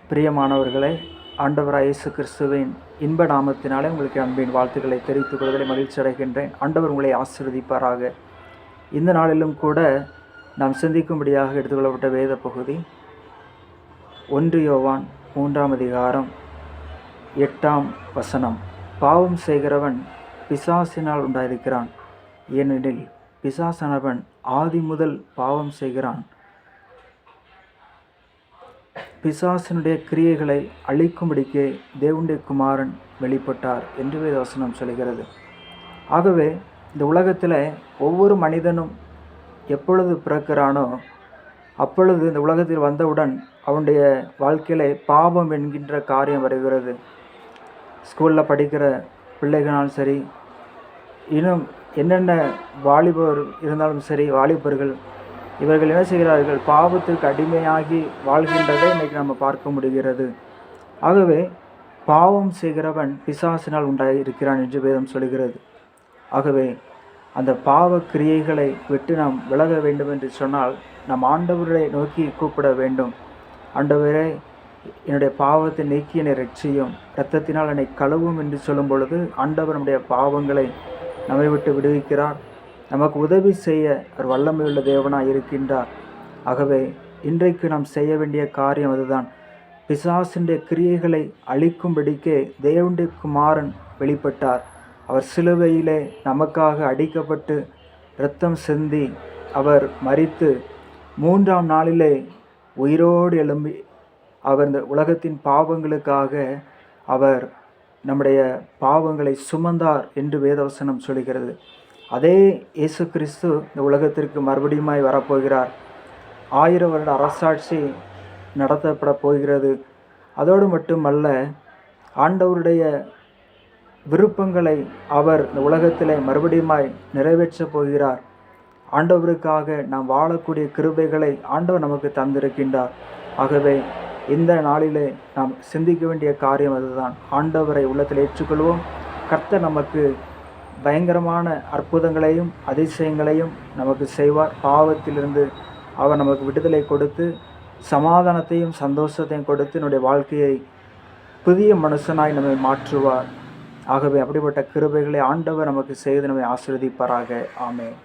பிரியமானவர்களே, ஆண்டவராய் இயேசு கிறிஸ்துவின் இன்ப நாமத்தினாலே உங்களுக்கு அன்பின் வாழ்த்துக்களை தெரிவித்துக் கொள்வதில் மகிழ்ச்சி அடைகின்றேன். ஆண்டவர் உங்களை ஆசீர்வதிப்பாராக. இந்த நாளிலும் கூட நாம் சிந்திக்கும்படியாக எடுத்துக்கொள்ளப்பட்ட வேத பகுதி 1 யோவான் 3ஆம் அதிகாரம் 8ஆம் வசனம். பாவம் செய்கிறவன் பிசாசினால் உண்டாயிருக்கிறான், ஏனெனில் பிசாசானவன் ஆதி முதல் பாவம் செய்கிறான். பிசாசினுடைய கிரியைகளை அழிக்கும்படிக்கே தேவனுடைய குமாரன் வெளிப்பட்டார் என்று வேதவசனம் சொல்கிறது. ஆகவே இந்த உலகத்தில் ஒவ்வொரு மனிதனும் எப்பொழுது பிறக்கிறானோ அப்பொழுது இந்த உலகத்தில் வந்தவுடன் அவனுடைய வாழ்க்கையிலே பாவம் என்கின்ற காரியம் வருகிறது. ஸ்கூலில் படிக்கிற பிள்ளைகளாலும் சரி, இன்னும் என்னென்ன வாலிபர் இருந்தாலும் சரி, வாலிபர்கள் இவர்கள் என்ன செய்கிறார்கள்? பாவத்திற்கு அடிமையாகி வாழ்கின்றதை இன்றைக்கி நம்ம பார்க்க முடிகிறது. ஆகவே பாவம் செய்கிறவன் பிசாசினால் உண்டாயிருக்கிறான் என்று வேதம் சொல்கிறது. ஆகவே அந்த பாவ கிரியைகளை விட்டு நாம் விலக வேண்டும் என்று சொன்னால் நம் ஆண்டவரை நோக்கி கூப்பிட வேண்டும். ஆண்டவரே, என்னுடைய பாவத்தை நீக்கி என்னை ரட்சியும், இரத்தத்தினால் என்னை கழுவும் என்று சொல்லும் பொழுது ஆண்டவர் நம்முடைய பாவங்களை நம்மை விட்டு விடுவிக்கிறார். நமக்கு உதவி செய்ய ஒரு வல்லமையுள்ள தேவனாக இருக்கின்றார். ஆகவே இன்றைக்கு நாம் செய்ய வேண்டிய காரியம் அதுதான். பிசாசினுடைய கிரியைகளை அழிக்கும்படிக்கே தேவனுடைய குமாரன் வெளிப்பட்டார். அவர் சிலுவையிலே நமக்காக அடிக்கப்பட்டு இரத்தம் சிந்தி அவர் மரித்து 3ஆம் நாளிலே உயிரோடு எழும்பி அவர் இந்த உலகத்தின் பாவங்களுக்காக அவர் நம்முடைய பாவங்களை சுமந்தார் என்று வேதவசனம் சொல்கிறது. அதே இயேசு கிறிஸ்து இந்த உலகத்திற்கு மறுபடியுமாய் வரப்போகிறார். 1000 வருட அரசாட்சி நடத்தப்பட போகிறது. அதோடு மட்டுமல்ல, ஆண்டவருடைய விருப்பங்களை அவர் இந்த உலகத்தில் மறுபடியுமாய் நிறைவேற்றப் போகிறார். ஆண்டவருக்காக நாம் வாழக்கூடிய கிருபைகளை ஆண்டவர் நமக்கு தந்திருக்கின்றார். ஆகவே இந்த நாளிலே நாம் சிந்திக்க வேண்டிய காரியம் அதுதான். ஆண்டவரை உள்ளத்தில் ஏற்றுக்கொள்வோம். கர்த்தர் நமக்கு பயங்கரமான அற்புதங்களையும் அதிசயங்களையும் நமக்கு செய்வார். பாவத்திலிருந்து அவர் நமக்கு விடுதலை கொடுத்து சமாதானத்தையும் சந்தோஷத்தையும் கொடுத்து என்னுடைய வாழ்க்கையை புதிய மனுஷனாய் நம்மை மாற்றுவார். ஆகவே அப்படிப்பட்ட கிருபைகளை ஆண்டவர் நமக்கு செய்து நம்மை ஆசீர்வதிப்பாராக. ஆமென்.